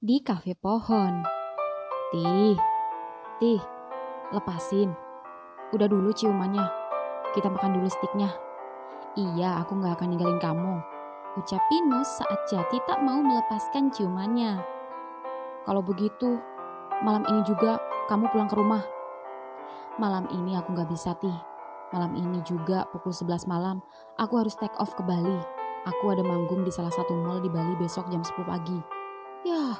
di kafe pohon. Tih, Tih, lepasin. Udah dulu ciumannya. Kita makan dulu stiknya. Iya, aku gak akan ninggalin kamu, ucap Pinus saat Jati tak mau melepaskan ciumannya. Kalau begitu, malam ini juga kamu pulang ke rumah. Malam ini aku gak bisa, Tih. Malam ini juga pukul 11 malam, aku harus take off ke Bali. Aku ada manggung di salah satu mall di Bali besok jam 10 pagi. Yah,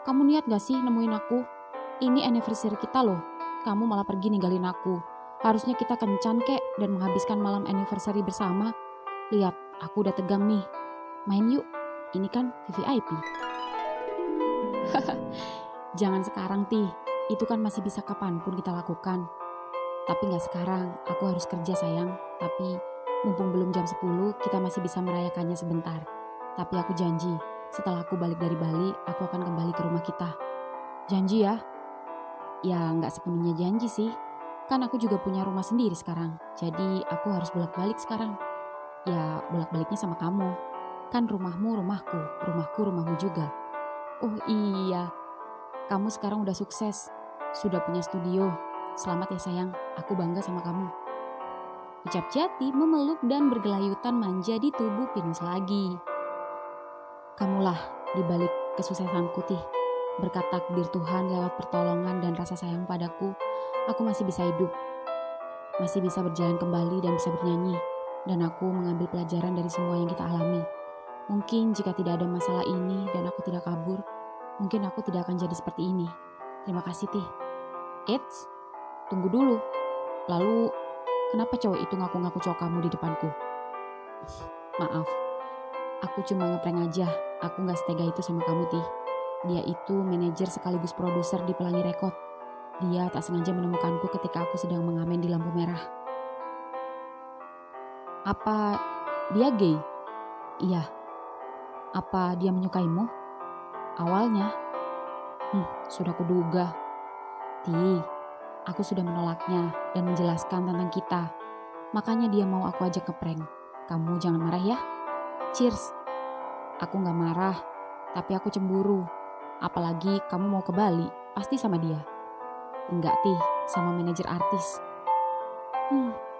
kamu niat gak sih nemuin aku? Ini anniversary kita loh. Kamu malah pergi ninggalin aku. Harusnya kita kencan kek dan menghabiskan malam anniversary bersama. Lihat, aku udah tegang nih. Main yuk, ini kan VVIP. Jangan sekarang, Tih. Itu kan masih bisa kapanpun kita lakukan. Tapi gak sekarang, aku harus kerja sayang. Tapi mumpung belum jam 10, kita masih bisa merayakannya sebentar. Tapi aku janji, setelah aku balik dari Bali, aku akan kembali ke rumah kita. Janji ya? Ya gak sepenuhnya janji sih. Kan aku juga punya rumah sendiri sekarang. Jadi aku harus bolak-balik sekarang. Ya bolak-baliknya sama kamu. Kan rumahmu rumahku, rumahku rumahmu juga. Oh iya, kamu sekarang udah sukses. Sudah punya studio. Selamat ya sayang, aku bangga sama kamu. Ucap Jati memeluk dan bergelayutan manja di tubuh Pinus lagi. Kamulah di balik kesuksesanku, Tih. Berkat takdir Tuhan lewat pertolongan dan rasa sayang padaku, aku masih bisa hidup. Masih bisa berjalan kembali dan bisa bernyanyi. Dan aku mengambil pelajaran dari semua yang kita alami. Mungkin jika tidak ada masalah ini dan aku tidak kabur, mungkin aku tidak akan jadi seperti ini. Terima kasih, Tih. Eits, tunggu dulu. Lalu, kenapa cowok itu ngaku-ngaku cowok kamu di depanku? Maaf, aku cuma ngeprank aja. Aku gak setega itu sama kamu, Tih. Dia itu manajer sekaligus produser di Pelangi Rekod. Dia tak sengaja menemukanku ketika aku sedang mengamen di lampu merah. Apa dia gay? Iya. Apa dia menyukaimu? Awalnya. Sudah kuduga. Tih, aku sudah menolaknya dan menjelaskan tentang kita. Makanya dia mau aku ajak ngeprank. Kamu jangan marah ya. Cheers. Aku gak marah, tapi aku cemburu. Apalagi kamu mau ke Bali, pasti sama dia. Enggak, Tih, sama manajer artis.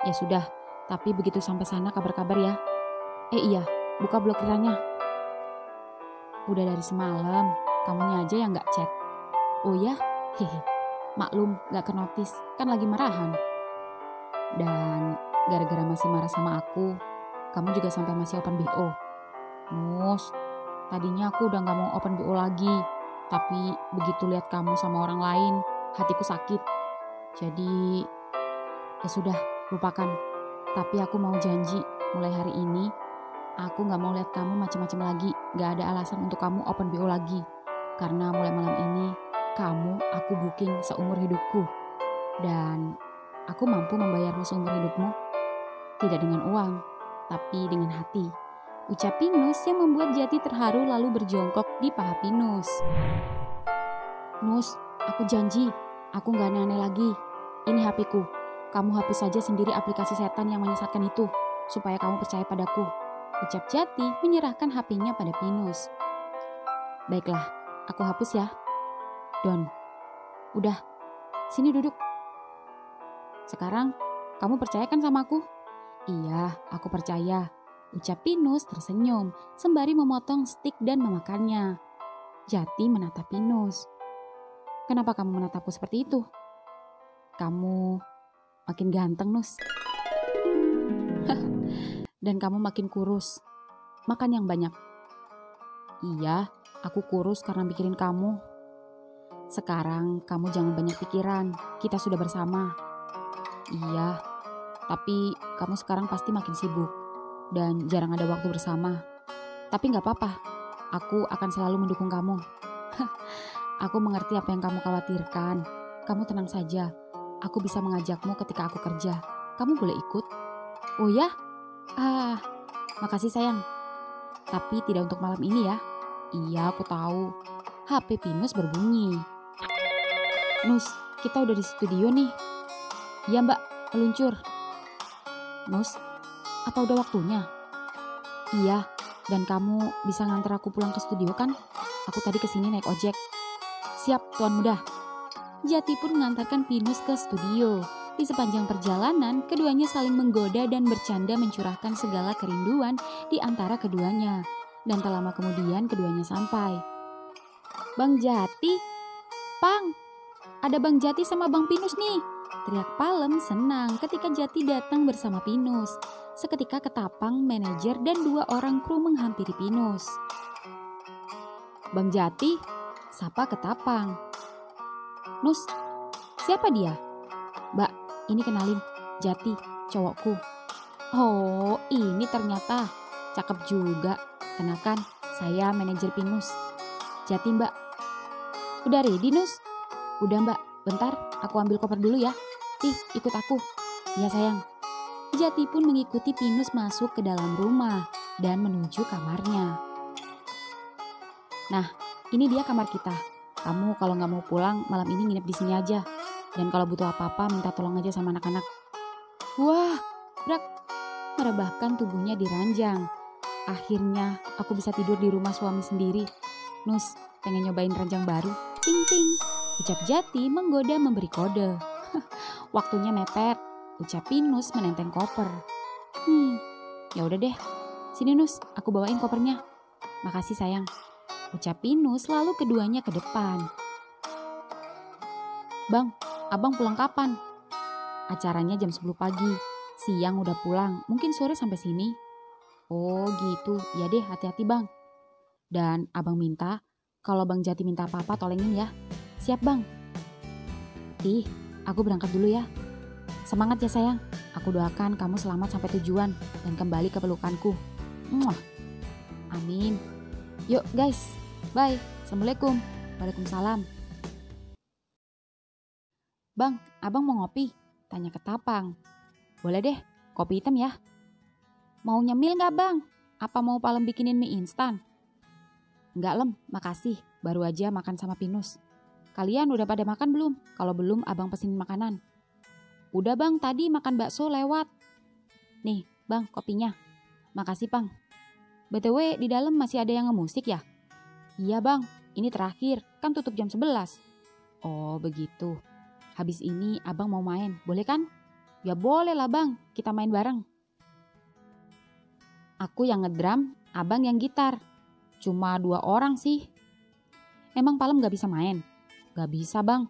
Ya sudah, tapi begitu sampai sana kabar-kabar ya. Iya, buka blokirannya. Udah dari semalam, kamunya aja yang gak chat. Oh ya? Hehe, maklum gak kenotis, kan lagi marahan. Dan gara-gara masih marah sama aku, kamu juga sampai masih open BO. Nus, tadinya aku udah gak mau open BO lagi. Tapi begitu lihat kamu sama orang lain, hatiku sakit. Jadi ya sudah, lupakan. Tapi aku mau janji, mulai hari ini aku gak mau lihat kamu macam-macam lagi. Gak ada alasan untuk kamu open BO lagi. Karena mulai malam ini kamu aku booking seumur hidupku. Dan aku mampu membayarmu seumur hidupmu. Tidak dengan uang, tapi dengan hati. Ucap Pinus yang membuat Jati terharu lalu berjongkok di paha Pinus. Nus, aku janji, aku gak aneh-aneh lagi. Ini HP-ku. Kamu hapus saja sendiri aplikasi setan yang menyesatkan itu, supaya kamu percaya padaku. Ucap Jati menyerahkan HP-nya pada Pinus. Baiklah, aku hapus ya. Don, udah, sini duduk. Sekarang, kamu percaya kan sama aku? Iya, aku percaya. Ucap Pinus tersenyum sembari memotong stik dan memakannya. Jati menatap Pinus. Kenapa kamu menatapku seperti itu? Kamu makin ganteng, Nus. Dan kamu makin kurus. Makan yang banyak. Iya, aku kurus karena mikirin kamu. Sekarang kamu jangan banyak pikiran. Kita sudah bersama. Iya, tapi kamu sekarang pasti makin sibuk. Dan jarang ada waktu bersama. Tapi gak apa-apa, aku akan selalu mendukung kamu. Aku mengerti apa yang kamu khawatirkan. Kamu tenang saja, aku bisa mengajakmu ketika aku kerja. Kamu boleh ikut? Oh ya? Makasih sayang. Tapi tidak untuk malam ini ya. Iya, aku tahu. HP Pinus berbunyi. Nus, kita udah di studio nih. Iya mbak, meluncur. Nus, apa udah waktunya? Iya, dan kamu bisa nganter aku pulang ke studio kan? aku tadi kesini naik ojek. Siap, Tuan Muda. Jati pun mengantarkan Pinus ke studio. Di sepanjang perjalanan, keduanya saling menggoda dan bercanda mencurahkan segala kerinduan di antara keduanya. Dan tak lama kemudian keduanya sampai. Bang Jati, Pang, ada Bang Jati sama Bang Pinus nih. Teriak Palem senang ketika Jati datang bersama Pinus. Seketika Ketapang, manajer, dan 2 orang kru menghampiri Pinus. Bang Jati, sapa Ketapang. Nus, siapa dia? Mbak, ini kenalin, Jati, cowokku. Oh, ini ternyata cakep juga. Kenakan, saya manajer Pinus. Jati, Mbak. Udah ready, Nus? Udah, Mbak. Bentar, aku ambil koper dulu ya. Ikut aku. Iya, sayang. Jati pun mengikuti Pinus masuk ke dalam rumah dan menuju kamarnya. Nah, ini dia kamar kita. Kamu kalau nggak mau pulang malam ini nginep di sini aja. Dan kalau butuh apa-apa minta tolong aja sama anak-anak. Wah, Brak. Merebahkan tubuhnya diranjang. Akhirnya aku bisa tidur di rumah suami sendiri. Nus, pengen nyobain ranjang baru? Ting ting. Ucap Jati menggoda memberi kode. Waktunya mepet. Ucap Pinus menenteng koper. Ya udah deh. Sini Nus, aku bawain kopernya. Makasih sayang. Ucap Pinus lalu keduanya ke depan. Bang, abang pulang kapan? Acaranya jam 10 pagi. Siang udah pulang, mungkin sore sampai sini. Oh gitu, ya deh hati-hati bang. Dan abang minta, kalau Bang Jati minta apa-apa tolengin ya. Siap bang. Aku berangkat dulu ya. Semangat ya sayang, aku doakan kamu selamat sampai tujuan dan kembali ke pelukanku. Muah. Amin. Yuk guys, bye. Assalamualaikum. Waalaikumsalam. Bang, abang mau ngopi? Tanya Ketapang. Boleh deh, kopi hitam ya. Mau nyemil gak bang? Apa mau Palem bikinin mie instan? Enggak Lem, makasih. Baru aja makan sama Pinus. Kalian udah pada makan belum? Kalau belum abang pesenin makanan. Udah bang, tadi makan bakso lewat. Nih bang, kopinya. Makasih bang. BTW di dalam masih ada yang ngemusik ya? Iya bang, ini terakhir, kan tutup jam 11. Oh begitu. Habis ini abang mau main, boleh kan? Ya boleh lah bang, kita main bareng. Aku yang ngedrum, abang yang gitar. Cuma 2 orang sih. Emang Palem gak bisa main? Gak bisa bang.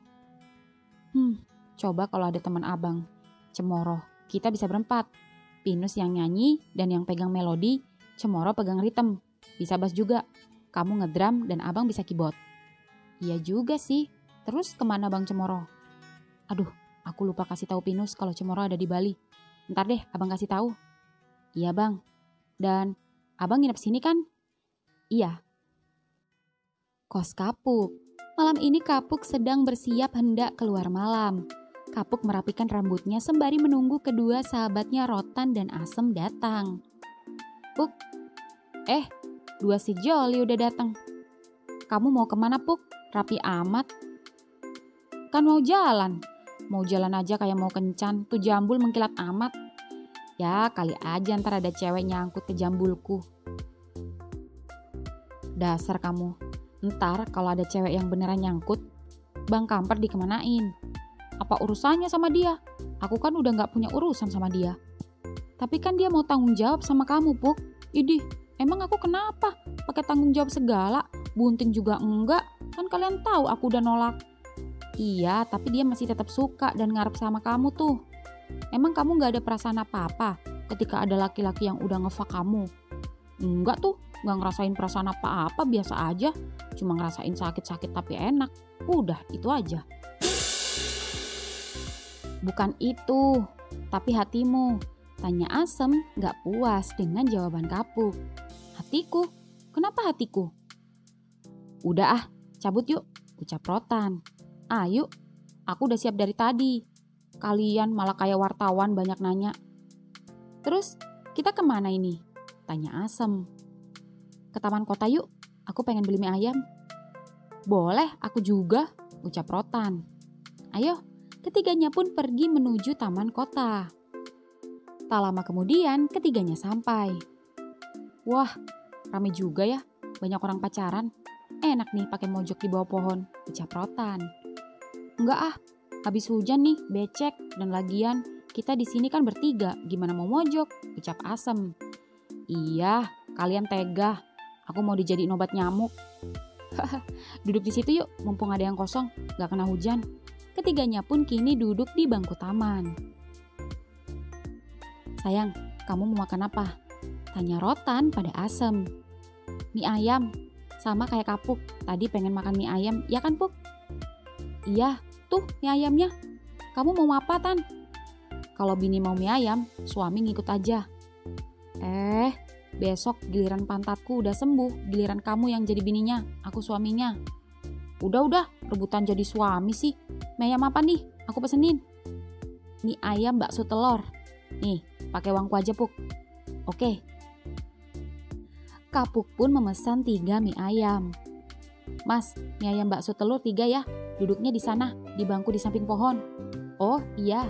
Coba kalau ada teman abang. Cemoro, kita bisa berempat. Pinus yang nyanyi dan yang pegang melodi, Cemoro pegang ritme. Bisa bass juga. Kamu ngedrum dan abang bisa keyboard. Iya juga sih. Terus kemana bang Cemoro? Aduh, aku lupa kasih tahu Pinus kalau Cemoro ada di Bali. Ntar deh abang kasih tahu. Iya bang. Dan abang nginep sini kan? Iya. Kos Kapuk. Malam ini Kapuk sedang bersiap hendak keluar malam. Kapuk merapikan rambutnya sembari menunggu kedua sahabatnya Rotan dan Asem datang. Puk, 2 si Joli udah datang. Kamu mau kemana Puk? Rapi amat. Kan mau jalan. Mau jalan aja kayak mau kencan. Tuh jambul mengkilat amat. Ya kali aja ntar ada cewek nyangkut ke jambulku. Dasar kamu. Ntar kalau ada cewek yang beneran nyangkut, Bang Kamper dikemanain? Apa urusannya sama dia? Aku kan udah gak punya urusan sama dia. Tapi kan dia mau tanggung jawab sama kamu Puk. Idih, emang aku kenapa? Pakai tanggung jawab segala, bunting juga enggak. Kan kalian tahu aku udah nolak. Iya, tapi dia masih tetap suka dan ngarep sama kamu tuh. Emang kamu gak ada perasaan apa-apa ketika ada laki-laki yang udah ngefak kamu? Enggak tuh, gak ngerasain perasaan apa-apa, biasa aja. Cuma ngerasain sakit-sakit tapi enak. Udah, itu aja. Bukan itu, tapi hatimu. Tanya Asem gak puas dengan jawaban Kapuk. Hatiku? Kenapa hatiku? Udah cabut yuk, ucap Rotan. Ayo, aku udah siap dari tadi. Kalian malah kayak wartawan banyak nanya. Terus kita kemana ini? Tanya Asem. Ke taman kota yuk, aku pengen beli mie ayam. Boleh, aku juga, ucap Rotan. Ayo, ketiganya pun pergi menuju taman kota. Tak lama kemudian, ketiganya sampai. Wah, rame juga ya, banyak orang pacaran. Enak nih pakai mojok di bawah pohon, ucap Rotan. Enggak ah, habis hujan nih, becek, dan lagian kita di sini kan bertiga, gimana mau mojok, ucap Asem. Iya, kalian tega, aku mau dijadiin obat nyamuk. Duduk di situ yuk, mumpung ada yang kosong, gak kena hujan. Ketiganya pun kini duduk di bangku taman. Sayang, kamu mau makan apa? Tanya Rotan pada Asem. Mie ayam, sama kayak Kapuk, tadi pengen makan mie ayam, ya kan Puk? Iya, tuh mie ayamnya. Kamu mau apa Tan? Kalau bini mau mie ayam, suami ngikut aja. Besok giliran pantatku udah sembuh, giliran kamu yang jadi bininya, aku suaminya. Udah, rebutan jadi suami sih. Mie ayam apa nih? Aku pesenin. Mie ayam bakso telur. Nih, pakai uangku aja Puk. Oke. Kapuk pun memesan 3 mie ayam. Mas, mie ayam bakso telur 3 ya. Duduknya di sana, di bangku di samping pohon. Oh iya.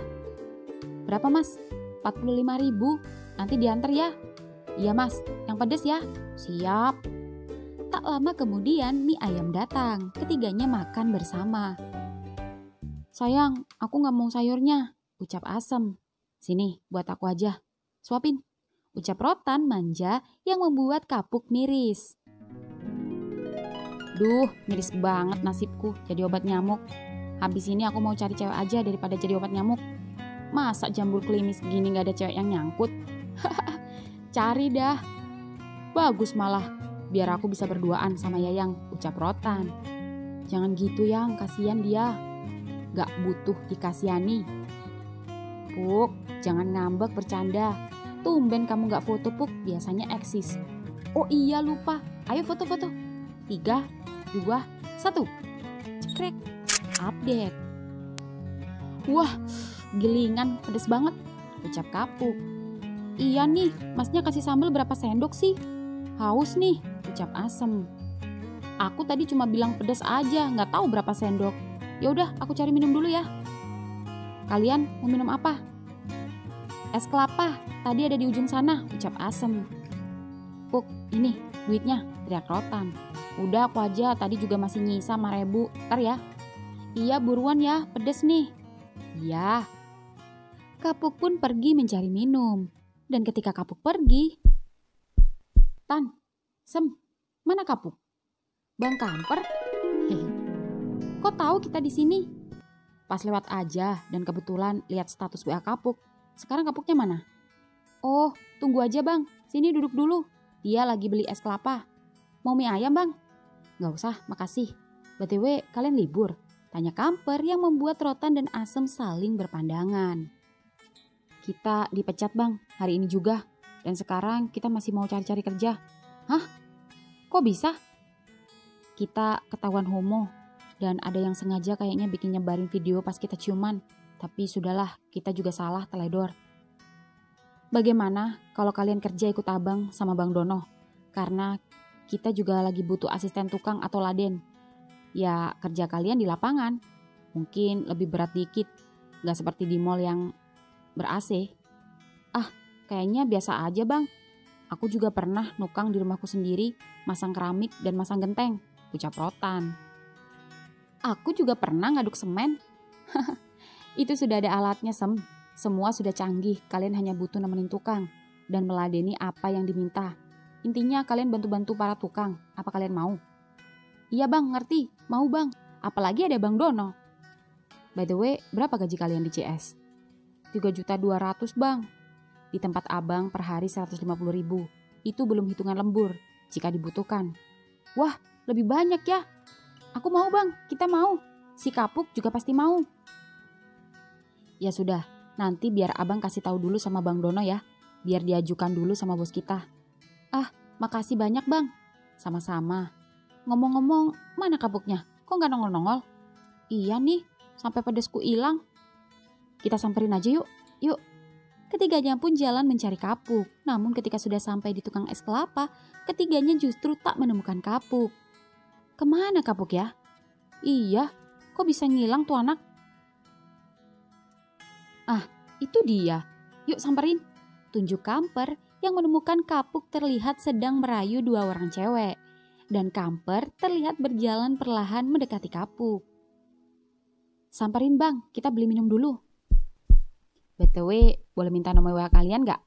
Berapa mas? 45.000. Nanti diantar ya. Iya mas, yang pedes ya. Siap. Tak lama kemudian mie ayam datang. Ketiganya makan bersama. Sayang, aku gak mau sayurnya, ucap Asem. Sini, buat aku aja. Suapin, ucap Rotan manja yang membuat Kapuk miris. Duh, miris banget nasibku jadi obat nyamuk. Habis ini aku mau cari cewek aja daripada jadi obat nyamuk. Masa jambul klimis gini gak ada cewek yang nyangkut? Cari dah. Bagus malah, biar aku bisa berduaan sama Yayang, ucap Rotan. Jangan gitu Yang, kasihan dia. Gak butuh dikasihani. Puk, jangan ngambek bercanda. Tumben kamu gak foto Puk, biasanya eksis. Oh iya lupa, ayo foto-foto. 3, 2, 1. Cekrek, update. Wah, gilingan, pedes banget, ucap Kapuk. Iya nih, masnya kasih sambal berapa sendok sih? Haus nih, ucap Asem. Aku tadi cuma bilang pedas aja, nggak tahu berapa sendok. Ya udah, aku cari minum dulu ya. Kalian mau minum apa? Es kelapa, tadi ada di ujung sana, ucap Asem. Puk, ini duitnya, teriak Rotan. Udah aku aja, tadi juga masih nyisa 5.000, ntar ya. Iya buruan ya, pedes nih. Iya. Kapuk pun pergi mencari minum. Dan ketika Kapuk pergi, Tan, Sem, mana Kapuk? Bang Kamper? Hehe. Kok tahu kita di sini? Pas lewat aja dan kebetulan lihat status WA Kapuk. Sekarang Kapuknya mana? Oh, tunggu aja Bang. Sini duduk dulu. Dia lagi beli es kelapa. Mau mie ayam Bang? Gak usah, makasih. BTW, kalian libur? Tanya Kamper yang membuat Rotan dan Asem saling berpandangan. Kita dipecat Bang, hari ini juga. Dan sekarang kita masih mau cari-cari kerja. Hah? Kok bisa? Kita ketahuan homo. Dan ada yang sengaja kayaknya bikin nyebarin video pas kita ciuman. Tapi sudahlah, kita juga salah teledor. Bagaimana kalau kalian kerja ikut abang sama Bang Dono? Karena kita juga lagi butuh asisten tukang atau laden. Ya kerja kalian di lapangan. Mungkin lebih berat dikit. Gak seperti di mall yang ber-AC. Ah, kayaknya biasa aja Bang. Aku juga pernah nukang di rumahku sendiri, masang keramik dan masang genteng, ucap Rotan. Aku juga pernah ngaduk semen. Itu sudah ada alatnya Sem. Semua sudah canggih, kalian hanya butuh nemenin tukang dan meladeni apa yang diminta. Intinya kalian bantu-bantu para tukang, apa kalian mau? Iya Bang, ngerti, mau Bang. Apalagi ada Bang Dono. By the way, berapa gaji kalian di CS? 3.200.000 Bang. Di tempat abang per hari 150.000. Itu belum hitungan lembur jika dibutuhkan. Wah, lebih banyak ya. Aku mau Bang, kita mau. Si Kapuk juga pasti mau. Ya sudah, nanti biar abang kasih tahu dulu sama Bang Dono ya. Biar diajukan dulu sama bos kita. Ah, makasih banyak Bang. Sama-sama. Ngomong-ngomong, mana Kapuknya? Kok gak nongol-nongol? Iya nih, sampai pedesku hilang. Kita samperin aja yuk. Yuk. Ketiganya pun jalan mencari Kapuk. Namun ketika sudah sampai di tukang es kelapa, ketiganya justru tak menemukan Kapuk. Kemana Kapuk ya? Iya, kok bisa ngilang tuh anak? Ah, itu dia. Yuk samperin. Tunjuk Kamper yang menemukan Kapuk terlihat sedang merayu 2 orang cewek. dan Kamper terlihat berjalan perlahan mendekati Kapuk. Samperin bang, kita beli minum dulu. BTW, boleh minta nomor WA kalian gak?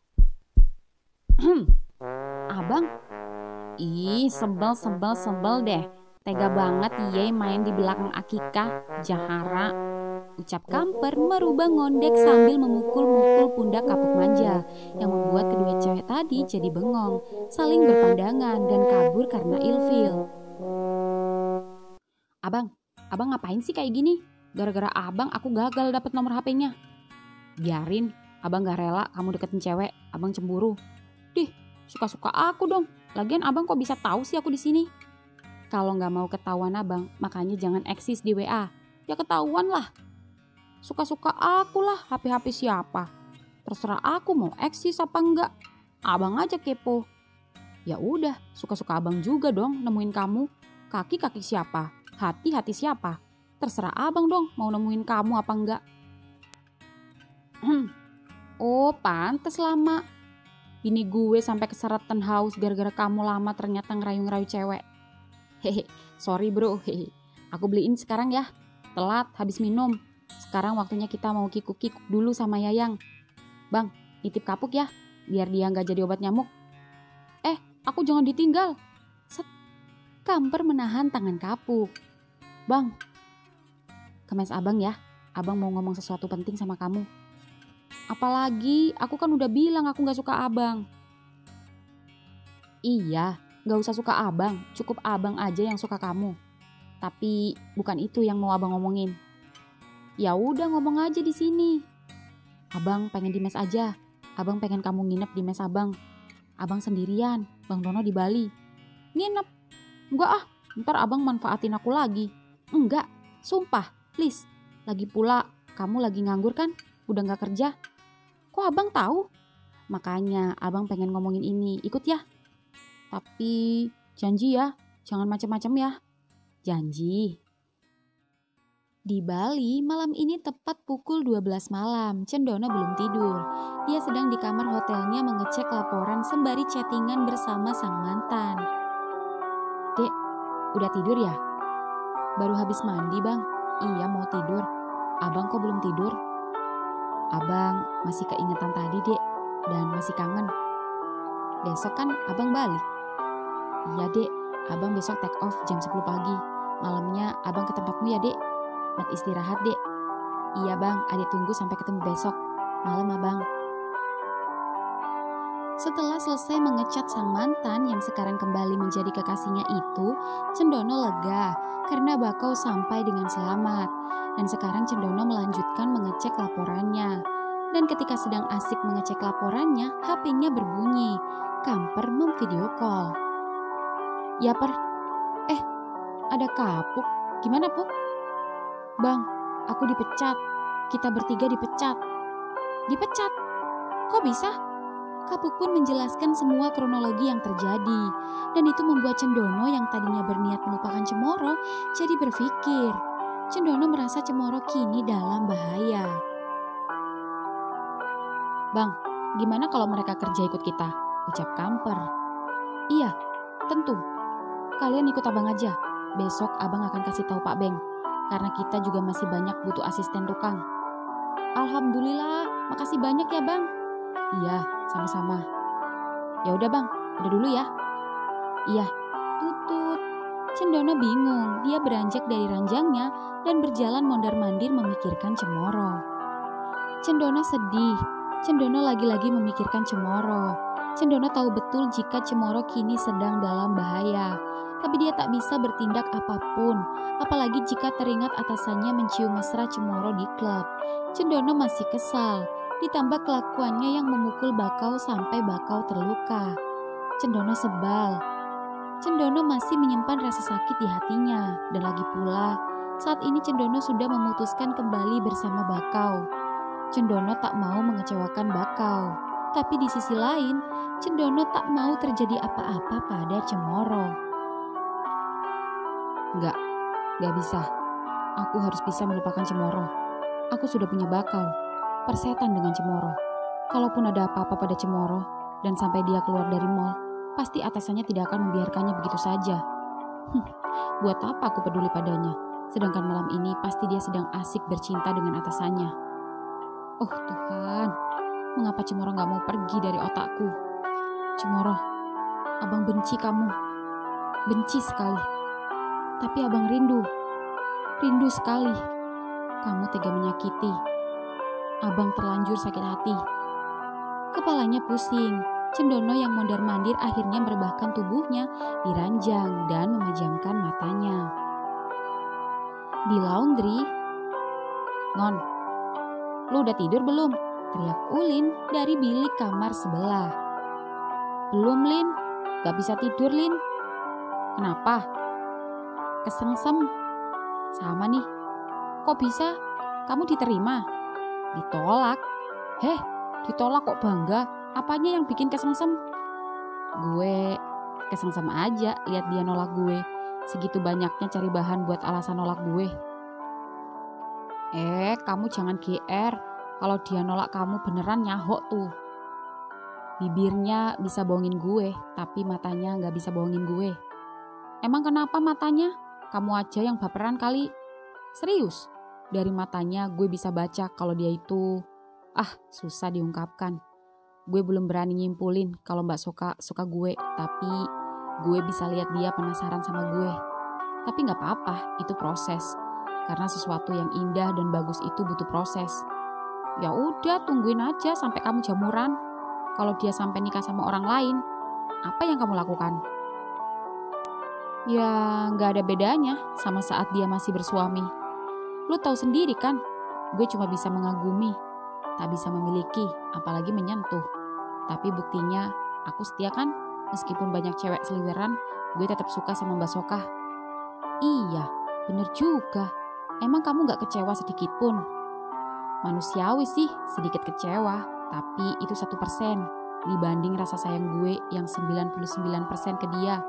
Abang? Ih, sebel deh. Tega banget ye main di belakang Akika, jahara. Ucap Kamper merubah ngondek sambil memukul-mukul pundak Kapuk manja yang membuat kedua cewek tadi jadi bengong, saling berpandangan dan kabur karena ilfil. Abang ngapain sih kayak gini? Gara-gara abang aku gagal dapet nomor HP-nya. Biarin, abang gak rela kamu deketin cewek, abang cemburu. Dih, suka-suka aku dong. Lagian abang kok bisa tahu sih aku di sini? Kalau nggak mau ketahuan abang, makanya jangan eksis di WA. Ya ketahuan lah. Suka-suka aku lah, HP siapa. Terserah aku mau eksis apa enggak. Abang aja kepo. Ya udah, suka-suka abang juga dong nemuin kamu. Kaki siapa, hati siapa. Terserah abang dong mau nemuin kamu apa enggak. Oh, pantes lama. Bini gue sampai keseretan haus gara-gara kamu lama ternyata ngerayu-ngerayu cewek. Hehe, sorry bro, hehe. Aku beliin sekarang ya. Telat habis minum. Sekarang waktunya kita mau kikuk-kikuk dulu sama Yayang. Bang, nitip Kapuk ya, biar dia gak jadi obat nyamuk. Aku jangan ditinggal. Set. Kamper menahan tangan Kapuk. Bang, kemes abang ya. Abang mau ngomong sesuatu penting sama kamu. Apalagi, aku kan udah bilang aku gak suka abang. Iya, gak usah suka abang, cukup abang aja yang suka kamu. Tapi bukan itu yang mau abang ngomongin. Ya udah ngomong aja di sini. Abang pengen di mes aja. Abang pengen kamu nginep di mes abang. Abang sendirian, Bang Dono di Bali. Nginep? Enggak ah, ntar abang manfaatin aku lagi. Enggak, sumpah, please. Lagi pula, kamu lagi nganggur kan? Udah gak kerja? Kok abang tahu? Makanya abang pengen ngomongin ini, ikut ya. Tapi janji ya, jangan macam-macam ya. Janji. Di Bali, malam ini tepat pukul 12 malam, Cendono belum tidur. Dia sedang di kamar hotelnya mengecek laporan sembari chattingan bersama sang mantan. Dek, udah tidur ya? Baru habis mandi bang. Iya mau tidur. Abang kok belum tidur? Abang masih keingetan tadi dek, dan masih kangen. Besok kan abang balik. Iya dek, abang besok take off jam 10 pagi. Malamnya abang ke tempatmu ya dek. Buat istirahat dek. Iya bang, adik tunggu sampai ketemu besok. Malam abang. Setelah selesai mengecat sang mantan yang sekarang kembali menjadi kekasihnya itu, Cendono lega karena Bakau sampai dengan selamat. Dan sekarang Cendono melanjutkan mengecek laporannya. Dan ketika sedang asik mengecek laporannya, HP-nya berbunyi. Kamper memvideo call. Ya per, ada Kapuk. Gimana Puk? Bang, aku dipecat. Kita bertiga dipecat. Dipecat? Kok bisa? Kapuk pun menjelaskan semua kronologi yang terjadi. Dan itu membuat Cendono yang tadinya berniat melupakan Cemoro jadi berpikir. Cendono merasa Cemoro kini dalam bahaya. Bang, gimana kalau mereka kerja ikut kita? Ucap Kamper. Iya, tentu. Kalian ikut abang aja. Besok abang akan kasih tahu Pak Beng. Karena kita juga masih banyak butuh asisten tukang. Alhamdulillah, makasih banyak ya bang. Iya, sama-sama. Ya udah bang, udah dulu ya. Iya, tutut. Cendono bingung, dia beranjak dari ranjangnya dan berjalan mondar-mandir memikirkan Cemoro. Cendono sedih, Cendono lagi-lagi memikirkan Cemoro. Cendono tahu betul jika Cemoro kini sedang dalam bahaya. Tapi dia tak bisa bertindak apapun, apalagi jika teringat atasannya mencium mesra Cemoro di klub. Cendono masih kesal. Ditambah kelakuannya yang memukul Bakau sampai Bakau terluka. Cendono sebal. Cendono masih menyimpan rasa sakit di hatinya. Dan lagi pula, saat ini Cendono sudah memutuskan kembali bersama Bakau. Cendono tak mau mengecewakan Bakau. Tapi di sisi lain, Cendono tak mau terjadi apa-apa pada Cemoro. Gak bisa. Aku harus bisa melupakan Cemoro. Aku sudah punya Bakau. Persetan dengan Cemoro. Kalaupun ada apa-apa pada Cemoro dan sampai dia keluar dari mall, pasti atasannya tidak akan membiarkannya begitu saja. Buat apa aku peduli padanya? Sedangkan malam ini pasti dia sedang asik bercinta dengan atasannya. Oh Tuhan, mengapa Cemoro gak mau pergi dari otakku? Cemoro, abang benci kamu. Benci sekali. Tapi abang rindu. Rindu sekali. Kamu tega menyakiti. Abang terlanjur sakit hati. Kepalanya pusing. Cendono yang mondar-mandir akhirnya merebahkan tubuhnya di ranjang dan memejamkan matanya. Di laundry, "Non, lu udah tidur belum?" teriak Ulin dari bilik kamar sebelah. "Belum, Lin. Gak bisa tidur, Lin." "Kenapa?" "Kesengsem." "Sama nih." "Kok bisa? Kamu diterima?" "Ditolak." "Heh, ditolak kok bangga? Apanya yang bikin kesengsem?" "Gue kesengsem aja lihat dia nolak gue. Segitu banyaknya cari bahan buat alasan nolak gue." Kamu jangan GR. Kalau dia nolak kamu beneran nyahok tuh. Bibirnya bisa bohongin gue, tapi matanya gak bisa bohongin gue. Emang kenapa matanya? Kamu aja yang baperan kali. Serius, dari matanya gue bisa baca kalau dia itu... susah diungkapkan. Gue belum berani nyimpulin kalau Mbak Soka suka gue, tapi gue bisa lihat dia penasaran sama gue. Tapi gak apa-apa, itu proses. Karena sesuatu yang indah dan bagus itu butuh proses. Ya udah, tungguin aja sampai kamu jamuran. Kalau dia sampai nikah sama orang lain, apa yang kamu lakukan? Ya gak ada bedanya sama saat dia masih bersuami. Lu tahu sendiri kan, gue cuma bisa mengagumi, tak bisa memiliki, apalagi menyentuh. Tapi buktinya aku setia kan, meskipun banyak cewek seliweran, gue tetap suka sama Mbak Soka. Iya, bener juga. Emang kamu gak kecewa sedikit pun? Manusiawi sih sedikit kecewa, tapi itu 1% dibanding rasa sayang gue yang 99% ke dia.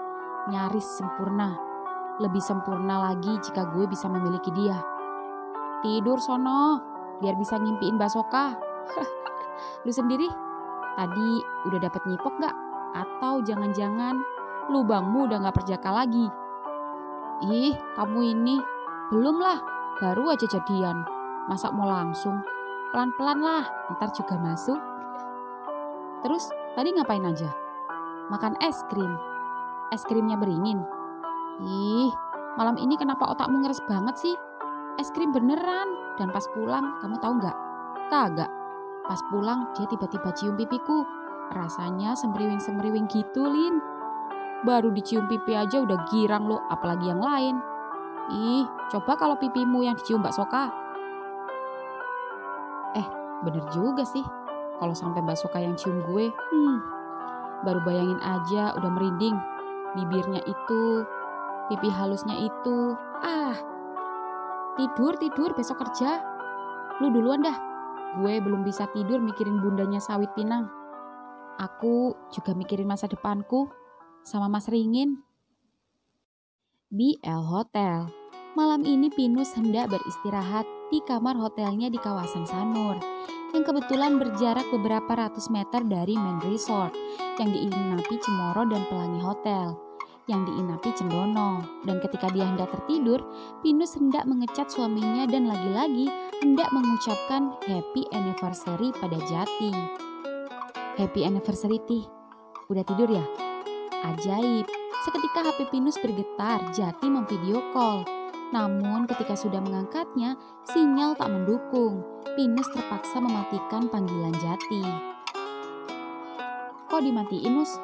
Nyaris sempurna. Lebih sempurna lagi jika gue bisa memiliki dia. Tidur sono, biar bisa ngimpiin Mbak Soka. Lu sendiri, tadi udah dapet nyipok gak? Atau jangan-jangan lubangmu udah gak perjaka lagi? Ih, kamu ini, belum lah, baru aja jadian. Masa mau langsung? Pelan-pelan lah, ntar juga masuk. Terus, tadi ngapain aja? Makan es krim. Es krimnya beringin. Ih, malam ini kenapa otakmu ngeres banget sih? Es krim beneran. Dan pas pulang, kamu tahu nggak? Kagak. Pas pulang, dia tiba-tiba cium pipiku. Rasanya semriwing-semriwing gitu, Lin. Baru dicium pipi aja udah girang lo, apalagi yang lain. Ih, coba kalau pipimu yang dicium Mbak Soka. Bener juga sih. Kalau sampai Mbak Soka yang cium gue, baru bayangin aja udah merinding. Bibirnya itu, pipi halusnya itu. Tidur besok kerja. Lu duluan dah. Gue belum bisa tidur mikirin bundanya Sawit Pinang. Aku juga mikirin masa depanku sama Mas Ringin. BL Hotel. Malam ini Pinus hendak beristirahat di kamar hotelnya di kawasan Sanur, yang kebetulan berjarak beberapa ratus meter dari main resort yang diinapi Cemoro dan Pelangi Hotel yang diinapi Cendono. Dan ketika dia hendak tertidur, Pinus hendak mengecat suaminya dan lagi-lagi hendak mengucapkan happy anniversary pada Jati. Happy anniversary Tih, udah tidur ya? Ajaib, seketika HP Pinus bergetar, Jati memvideo call. Namun ketika sudah mengangkatnya, sinyal tak mendukung. Pinus terpaksa mematikan panggilan Jati. Kok dimatiin, Nus?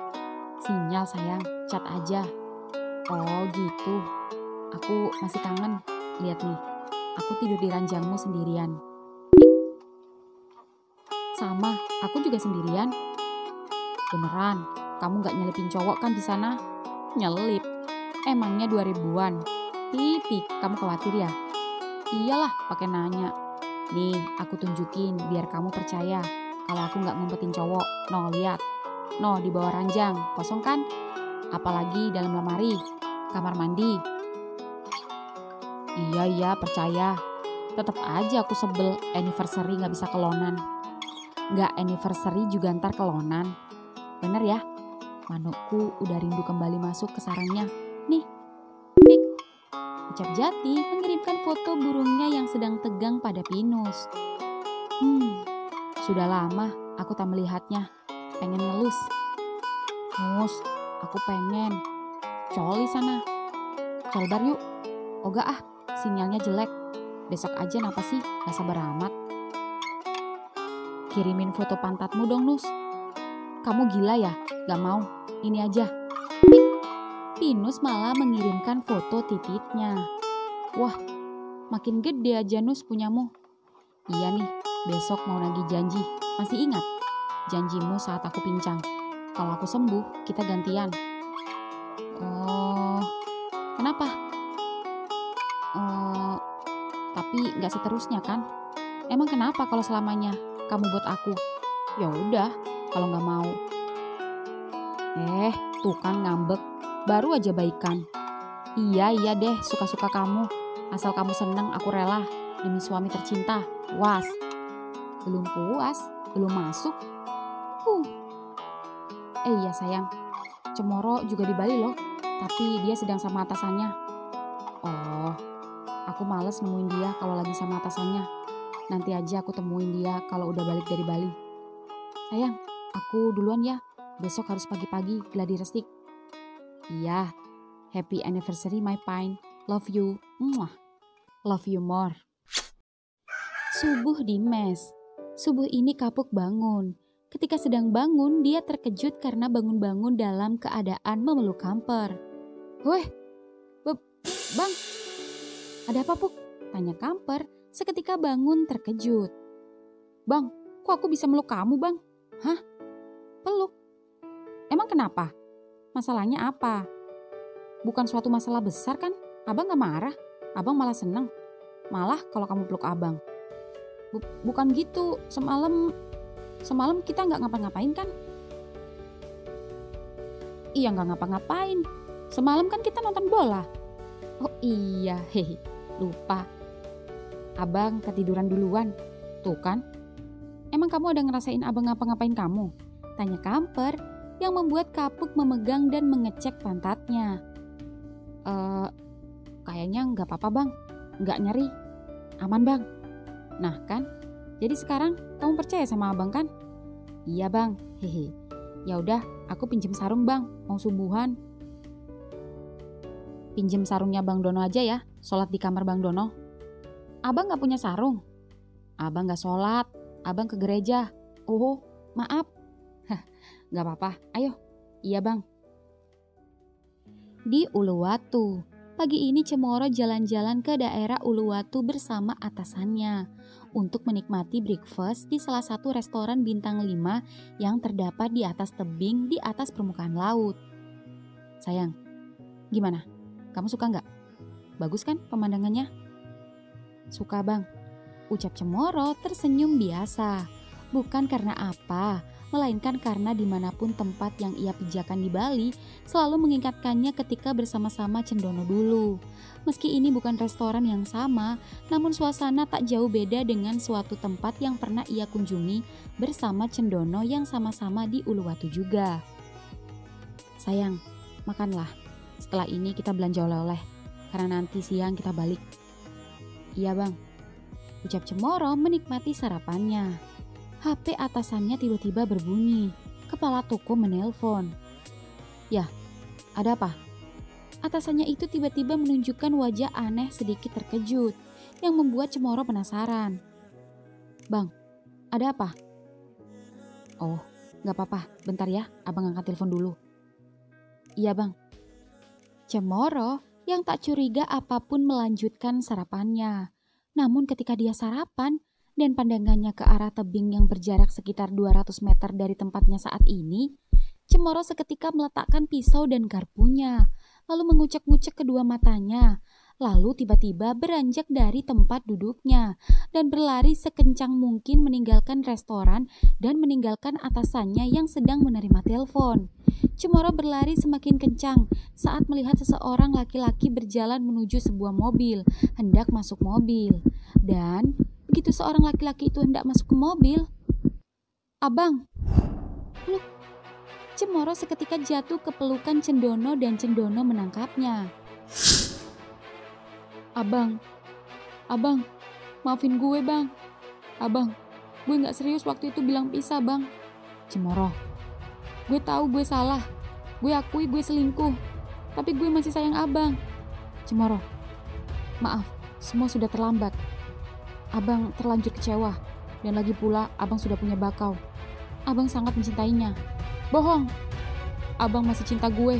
Sinyal sayang, chat aja. Oh gitu, aku masih kangen. Lihat nih, aku tidur di ranjangmu sendirian. Sama, aku juga sendirian. Beneran, kamu gak nyelipin cowok kan di sana? Nyelip, emangnya 2000-an. Titik, kamu khawatir ya? Iyalah, pakai nanya. Nih, aku tunjukin biar kamu percaya kalau aku gak ngumpetin cowok. No, lihat. No, di bawah ranjang, kosong kan? Apalagi dalam lemari, kamar mandi. Iya, percaya. Tetap aja aku sebel anniversary gak bisa kelonan. Gak anniversary juga ntar kelonan. Bener ya? Manukku udah rindu kembali masuk ke sarangnya. Nih, ucap Jati mengirimkan foto burungnya yang sedang tegang pada Pinus. Sudah lama aku tak melihatnya. Pengen ngelus. Mus, aku pengen. Coli sana. Colbar yuk. Oga ah, sinyalnya jelek. Besok aja napa sih, gak sabar amat. Kirimin foto pantatmu dong, Nus. Kamu gila ya? Gak mau, ini aja. Pinus malah mengirimkan foto titiknya. Wah, makin gede aja Nus punyamu. Iya nih, besok mau nagih janji. Masih ingat? Janjimu saat aku pincang. Kalau aku sembuh, kita gantian. Oh, kenapa? Tapi gak seterusnya kan? Emang kenapa kalau selamanya kamu buat aku? Ya udah, kalau gak mau. Tuh kan ngambek. Baru aja baikan. Iya deh, suka-suka kamu. Asal kamu seneng, aku rela. Demi suami tercinta. Was. Belum puas, belum masuk. Iya sayang. Cemoro juga di Bali loh. Tapi dia sedang sama atasannya. Oh, aku males nemuin dia kalau lagi sama atasannya. Nanti aja aku temuin dia kalau udah balik dari Bali. Sayang, aku duluan ya. Besok harus pagi-pagi gladi resik. Iya, happy anniversary my pine. Love you. Mwah. Love you more. Subuh di mes. Subuh ini Kapuk bangun. Ketika sedang bangun, dia terkejut karena bangun-bangun dalam keadaan memeluk Kamper. Weh, Bang, ada apa Puk? Tanya Kamper seketika bangun terkejut. Bang, kok aku bisa meluk kamu bang? Hah? Peluk? Emang kenapa? Masalahnya apa? Bukan suatu masalah besar kan? Abang gak marah? Abang malah seneng. Malah kalau kamu peluk abang. Bukan gitu, semalam kita gak ngapa-ngapain kan? Iya gak ngapa-ngapain. Semalam kan kita nonton bola. Oh iya, hehe, lupa. Abang ketiduran duluan. Tuh kan? Emang kamu ada ngerasain abang ngapa-ngapain kamu? Tanya Kamper yang membuat Kapuk memegang dan mengecek pantatnya. Kayaknya nggak apa-apa bang. Nggak nyeri. Aman bang. Nah kan? Jadi sekarang kamu percaya sama abang kan? Iya bang. Hehe. Ya udah, aku pinjem sarung bang. Mau subuhan. Pinjem sarungnya Bang Dono aja ya. Sholat di kamar Bang Dono. Abang nggak punya sarung. Abang nggak sholat. Abang ke gereja. Oh, maaf. Nggak apa-apa. Ayo. Iya bang. Di Uluwatu. Pagi ini Cemoro jalan-jalan ke daerah Uluwatu bersama atasannya untuk menikmati breakfast di salah satu restoran bintang 5 yang terdapat di atas tebing di atas permukaan laut. Sayang, gimana? Kamu suka nggak? Bagus kan pemandangannya? Suka bang, ucap Cemoro tersenyum biasa. Bukan karena apa, melainkan karena dimanapun tempat yang ia pijakan di Bali selalu mengingatkannya ketika bersama-sama Cendono dulu. Meski ini bukan restoran yang sama, namun suasana tak jauh beda dengan suatu tempat yang pernah ia kunjungi bersama Cendono yang sama-sama di Uluwatu juga. Sayang, makanlah. Setelah ini kita belanja oleh-oleh, karena nanti siang kita balik. Iya bang, ucap Cemoro menikmati sarapannya. HP atasannya tiba-tiba berbunyi. Kepala toko menelpon. Ya, ada apa? Atasannya itu tiba-tiba menunjukkan wajah aneh sedikit terkejut yang membuat Cemoro penasaran. Bang, ada apa? Oh, gak apa-apa. Bentar ya, abang angkat telepon dulu. Iya bang. Cemoro yang tak curiga apapun melanjutkan sarapannya. Namun ketika dia sarapan, dan pandangannya ke arah tebing yang berjarak sekitar 200 meter dari tempatnya saat ini, Cemoro seketika meletakkan pisau dan garpunya, lalu mengucek-ngucek kedua matanya, lalu tiba-tiba beranjak dari tempat duduknya dan berlari sekencang mungkin meninggalkan restoran dan meninggalkan atasannya yang sedang menerima telepon. Cemoro berlari semakin kencang saat melihat seseorang laki-laki berjalan menuju sebuah mobil, hendak masuk mobil. Dan begitu seorang laki-laki itu hendak masuk ke mobil, abang, peluk. Cemoro seketika jatuh ke pelukan Cendono dan Cendono menangkapnya. Abang, abang, maafin gue bang. Abang, gue gak serius waktu itu bilang pisah bang. Cemoro, gue tahu gue salah. Gue akui gue selingkuh. Tapi gue masih sayang abang. Cemoro, maaf, semua sudah terlambat. Abang terlanjur kecewa. Dan lagi pula abang sudah punya bakau. Abang sangat mencintainya. Bohong. Abang masih cinta gue.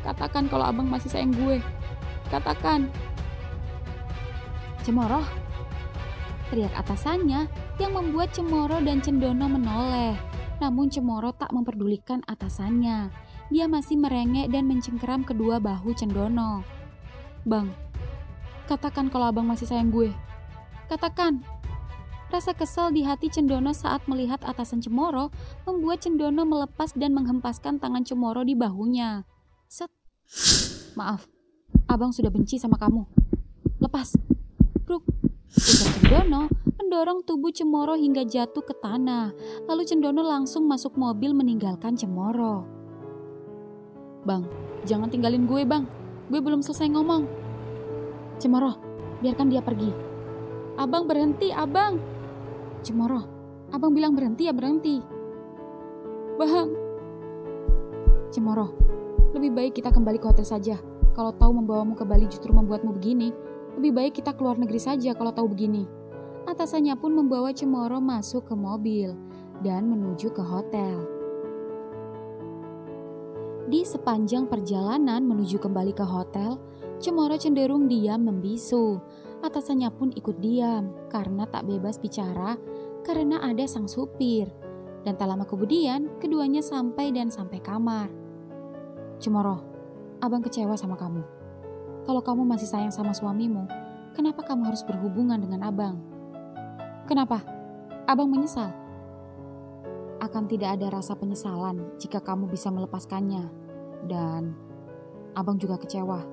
Katakan kalau abang masih sayang gue. Katakan. Cemoro, teriak atasannya yang membuat Cemoro dan Cendono menoleh. Namun Cemoro tak memperdulikan atasannya. Dia masih merengek dan mencengkeram kedua bahu Cendono. Bang, katakan kalau abang masih sayang gue. Katakan. Rasa kesal di hati Cendono saat melihat atasan Cemoro membuat Cendono melepas dan menghempaskan tangan Cemoro di bahunya. Set. Maaf, abang sudah benci sama kamu. Lepas. Bruk. Ucap Cendono mendorong tubuh Cemoro hingga jatuh ke tanah. Lalu Cendono langsung masuk mobil meninggalkan Cemoro. Bang, jangan tinggalin gue bang. Gue belum selesai ngomong. Cemoro, biarkan dia pergi. Abang berhenti, abang. Cemoro, abang bilang berhenti ya berhenti. Bang. Cemoro, lebih baik kita kembali ke hotel saja. Kalau tahu membawamu ke Bali justru membuatmu begini, lebih baik kita keluar negeri saja kalau tahu begini. Atasannya pun membawa Cemoro masuk ke mobil dan menuju ke hotel. Di sepanjang perjalanan menuju kembali ke hotel, Cemoro cenderung diam membisu. Atasannya pun ikut diam karena tak bebas bicara karena ada sang supir. Dan tak lama kemudian keduanya sampai kamar. Cemoro, abang kecewa sama kamu. Kalau kamu masih sayang sama suamimu, kenapa kamu harus berhubungan dengan abang? Kenapa? Abang menyesal. Akan tidak ada rasa penyesalan jika kamu bisa melepaskannya. Dan abang juga kecewa.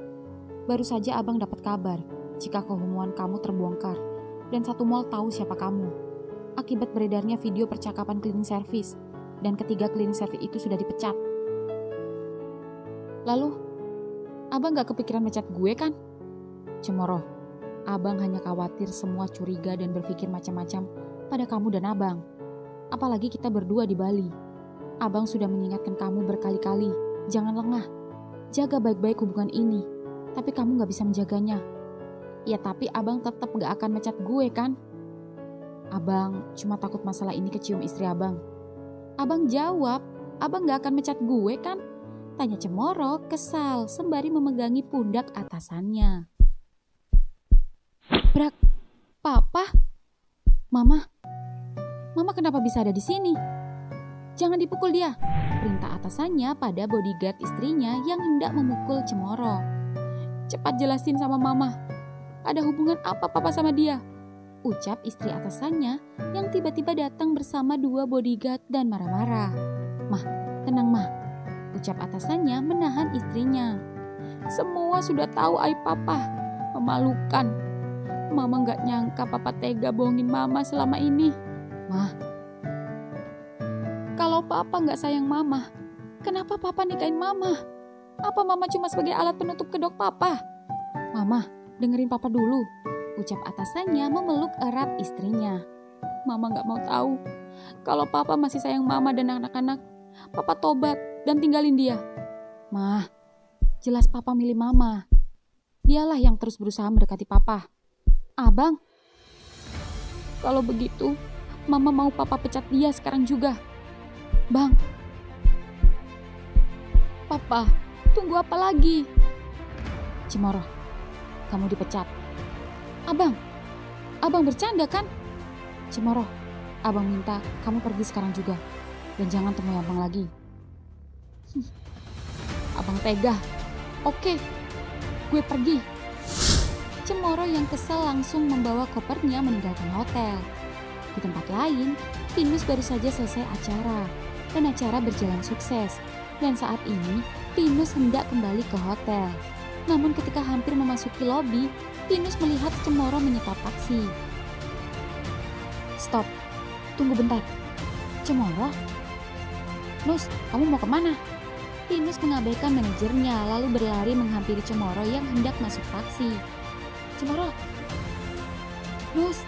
Baru saja abang dapat kabar jika kehubungan kamu terbongkar dan satu mal tahu siapa kamu. Akibat beredarnya video percakapan cleaning service dan ketiga cleaning service itu sudah dipecat. Lalu, abang gak kepikiran mecat gue kan? Cemoro, abang hanya khawatir semua curiga dan berpikir macam-macam pada kamu dan abang. Apalagi kita berdua di Bali. Abang sudah mengingatkan kamu berkali-kali, jangan lengah. Jaga baik-baik hubungan ini. Tapi kamu gak bisa menjaganya. Ya tapi abang tetap gak akan mecat gue kan? Abang cuma takut masalah ini kecium istri abang. Abang jawab, abang gak akan mecat gue kan? Tanya Cemoro kesal sembari memegangi pundak atasannya. Brak, papa? Mama kenapa bisa ada di sini? Jangan dipukul dia, perintah atasannya pada bodyguard istrinya yang hendak memukul Cemoro. Cepat jelasin sama mama, ada hubungan apa papa sama dia? Ucap istri atasannya yang tiba-tiba datang bersama dua bodyguard dan marah-marah. Mah, tenang mah, ucap atasannya menahan istrinya. Semua sudah tahu aib papa, memalukan. Mama gak nyangka papa tega bohongin mama selama ini. Mah, kalau papa gak sayang mama, kenapa papa nikahin mama? Apa mama cuma sebagai alat penutup kedok papa? Mama, dengerin papa dulu, ucap atasannya memeluk erat istrinya. Mama gak mau tahu. Kalau papa masih sayang mama dan anak-anak, papa tobat dan tinggalin dia. Mah, jelas papa milih mama. Dialah yang terus berusaha mendekati papa. Abang, kalau begitu, mama mau papa pecat dia sekarang juga. Bang, papa, tunggu apa lagi? Cemoro, kamu dipecat. Abang bercanda kan? Cemoro, abang minta kamu pergi sekarang juga. Dan jangan temui abang lagi. Abang tega. Oke, gue pergi. Cemoro yang kesal langsung membawa kopernya meninggalkan hotel. Di tempat lain, Pinus baru saja selesai acara. Dan acara berjalan sukses. Dan saat ini, Pinus hendak kembali ke hotel. Namun ketika hampir memasuki lobi, Pinus melihat Cemoro menyetop taksi. Stop, tunggu bentar. Cemoro? Nus, kamu mau kemana? Pinus mengabaikan manajernya lalu berlari menghampiri Cemoro yang hendak masuk taksi. Cemoro. Nus,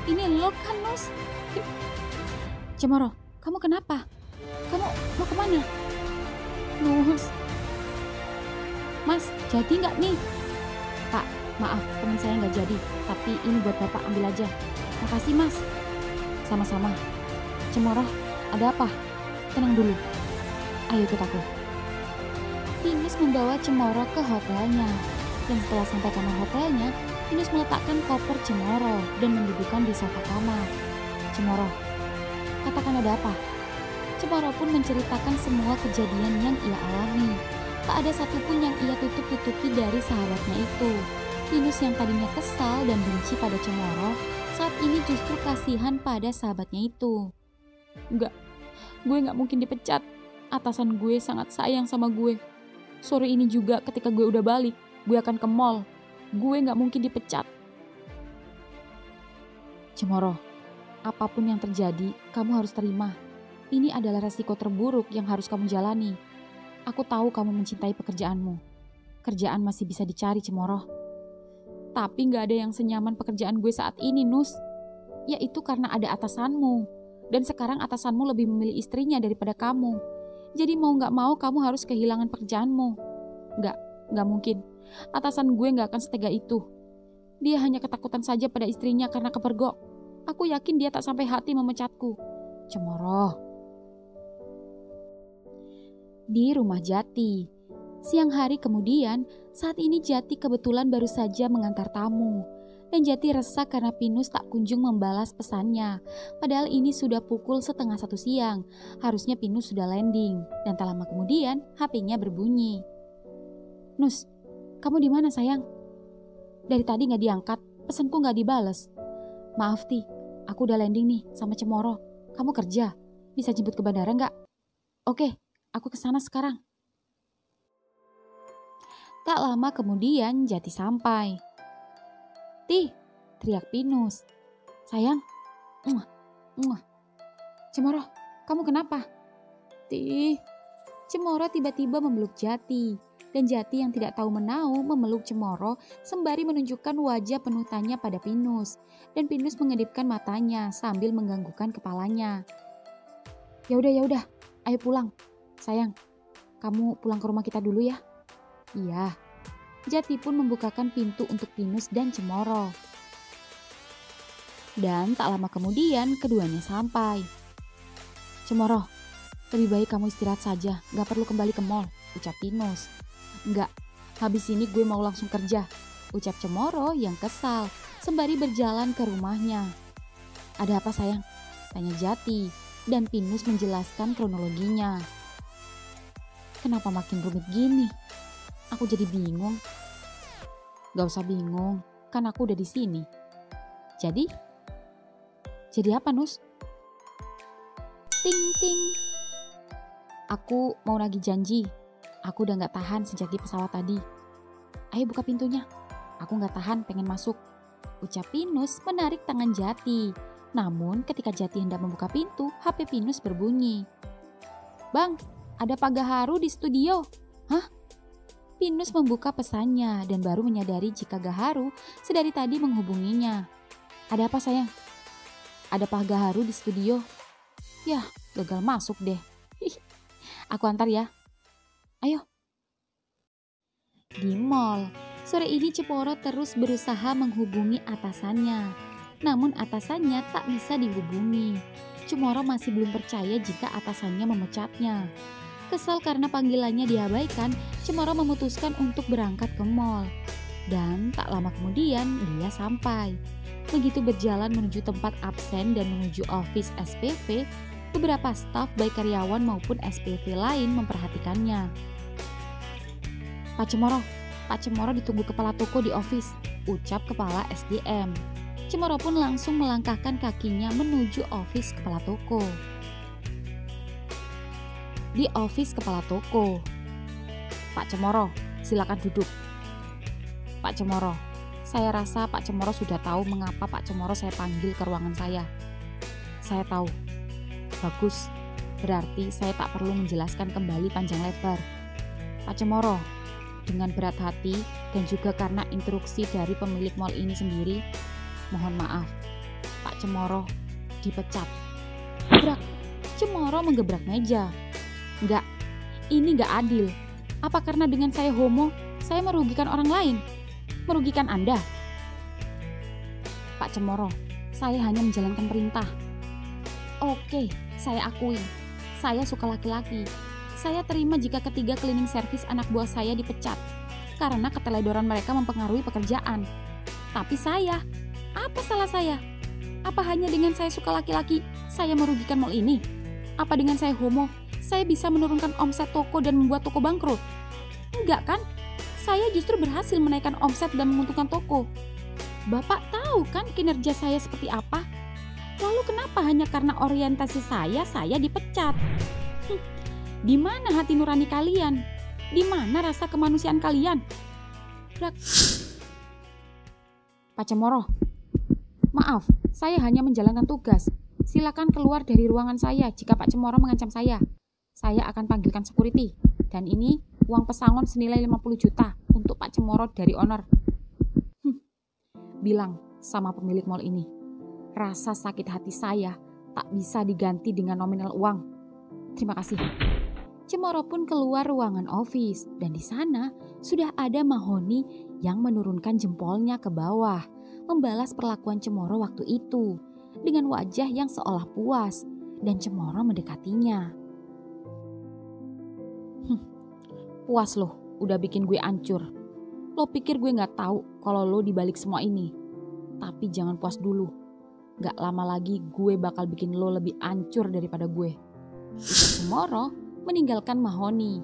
ini lo kan Nus? Cemoro, kamu kenapa? Kamu mau kemana? Nus. Mas, jadi nggak nih? Pak, maaf teman saya nggak jadi, tapi ini buat Bapak, ambil aja. Makasih Mas. Sama-sama. Cemoro, ada apa? Tenang dulu. Ayo ikut aku. Pinus membawa Cemoro ke hotelnya. Dan setelah sampai kamar hotelnya, Pinus meletakkan koper Cemoro dan mendudukkan di sofa kamar. Cemoro, katakan ada apa? Cemoro pun menceritakan semua kejadian yang ia alami. Tak ada satupun yang ia tutup-tutupi dari sahabatnya itu. Pinus yang tadinya kesal dan benci pada Cemoro, saat ini justru kasihan pada sahabatnya itu. Enggak, gue gak mungkin dipecat. Atasan gue sangat sayang sama gue. Sore ini juga ketika gue udah balik, gue akan ke mall. Gue gak mungkin dipecat. Cemoro, apapun yang terjadi, kamu harus terima. Ini adalah resiko terburuk yang harus kamu jalani. Aku tahu kamu mencintai pekerjaanmu. Kerjaan masih bisa dicari, Cemoro. Tapi gak ada yang senyaman pekerjaan gue saat ini, Nus. Yaitu karena ada atasanmu. Dan sekarang atasanmu lebih memilih istrinya daripada kamu. Jadi mau gak mau kamu harus kehilangan pekerjaanmu. Gak mungkin. Atasan gue gak akan setega itu. Dia hanya ketakutan saja pada istrinya karena kepergok. Aku yakin dia tak sampai hati memecatku. Cemoro. Di rumah Jati. Siang hari kemudian, saat ini Jati kebetulan baru saja mengantar tamu. Dan Jati resah karena Pinus tak kunjung membalas pesannya. Padahal ini sudah pukul 12:30 siang. Harusnya Pinus sudah landing. Dan tak lama kemudian HP-nya berbunyi. Nus, kamu di mana sayang? Dari tadi gak diangkat, pesanku gak dibales. Maaf Ti, aku udah landing nih sama Cemoro. Kamu kerja, bisa jemput ke bandara gak? Oke, aku kesana sekarang. Tak lama kemudian Jati sampai. Ti, teriak Pinus. Sayang, Cemoro, kamu kenapa? Ti, Cemoro tiba-tiba memeluk Jati. Dan Jati yang tidak tahu menau memeluk Cemoro sembari menunjukkan wajah penuh tanya pada Pinus. Dan Pinus mengedipkan matanya sambil mengganggukan kepalanya. Ya udah, ayo pulang. Sayang, kamu pulang ke rumah kita dulu ya. Iya. Jati pun membukakan pintu untuk Pinus dan Cemoro. Dan tak lama kemudian keduanya sampai. Cemoro, lebih baik kamu istirahat saja, gak perlu kembali ke mall, ucap Pinus. Enggak, habis ini gue mau langsung kerja, ucap Cemoro yang kesal, sembari berjalan ke rumahnya. Ada apa sayang? Tanya Jati, dan Pinus menjelaskan kronologinya. Kenapa makin rumit gini? Aku jadi bingung. Gak usah bingung, kan aku udah di sini. Jadi apa Nus? Ting ting. Aku mau nagih janji. Aku udah gak tahan sejak di pesawat tadi. Ayo buka pintunya. Aku gak tahan pengen masuk, ucap Pinus menarik tangan Jati. Namun ketika Jati hendak membuka pintu, HP Pinus berbunyi. Bang, ada Pak Gaharu di studio. Hah? Pinus membuka pesannya dan baru menyadari jika Gaharu sedari tadi menghubunginya. Ada apa sayang? Ada Pak Gaharu di studio. Yah, gagal masuk deh. Aku antar ya. Ayo. Di mall, sore ini Cemoro terus berusaha menghubungi atasannya. Namun atasannya tak bisa dihubungi. Cemoro masih belum percaya jika atasannya memecatnya. Kesal karena panggilannya diabaikan, Cemoro memutuskan untuk berangkat ke mall. Dan tak lama kemudian dia sampai. Begitu berjalan menuju tempat absen dan menuju office SPV, beberapa staf baik karyawan maupun SPV lain memperhatikannya. Pak Cemoro ditunggu kepala toko di office, ucap kepala SDM. Cemoro pun langsung melangkahkan kakinya menuju office kepala toko. Di office kepala toko. Pak Cemoro, silakan duduk. Pak Cemoro, saya rasa Pak Cemoro sudah tahu mengapa Pak Cemoro saya panggil ke ruangan saya. Saya tahu. Bagus, berarti saya tak perlu menjelaskan kembali panjang lebar. Pak Cemoro, Dengan berat hati dan juga karena instruksi dari pemilik mal ini sendiri, mohon maaf, Pak Cemoro dipecat. Gebrak, Cemoro menggebrak meja. Enggak, ini enggak adil. Apa karena dengan saya homo, saya merugikan orang lain? Merugikan Anda? Pak Cemoro, saya hanya menjalankan perintah. Oke, saya akui. Saya suka laki-laki. Saya terima jika ketiga cleaning service anak buah saya dipecat karena keteledoran mereka mempengaruhi pekerjaan. Tapi saya, apa salah saya? Apa hanya dengan saya suka laki-laki, saya merugikan mal ini? Apa dengan saya homo, saya bisa menurunkan omset toko dan membuat toko bangkrut? Enggak kan? Saya justru berhasil menaikkan omset dan menguntungkan toko. Bapak tahu kan kinerja saya seperti apa? Lalu kenapa hanya karena orientasi saya dipecat? Di mana hati nurani kalian? Di mana rasa kemanusiaan kalian? Pak Cemoro, maaf, saya hanya menjalankan tugas. Silakan keluar dari ruangan saya jika Pak Cemoro mengancam saya. Saya akan panggilkan security. Dan ini uang pesangon senilai 50 juta untuk Pak Cemoro dari owner. Bilang sama pemilik mal ini, rasa sakit hati saya tak bisa diganti dengan nominal uang. Terima kasih. Cemoro pun keluar ruangan office dan di sana sudah ada Mahoni yang menurunkan jempolnya ke bawah, membalas perlakuan Cemoro waktu itu dengan wajah yang seolah puas dan Cemoro mendekatinya. Puas loh, udah bikin gue hancur. Lo pikir gue gak tahu kalau lo dibalik semua ini? Tapi jangan puas dulu. Gak lama lagi gue bakal bikin lo lebih hancur daripada gue. Ucap Cemoro meninggalkan Mahoni.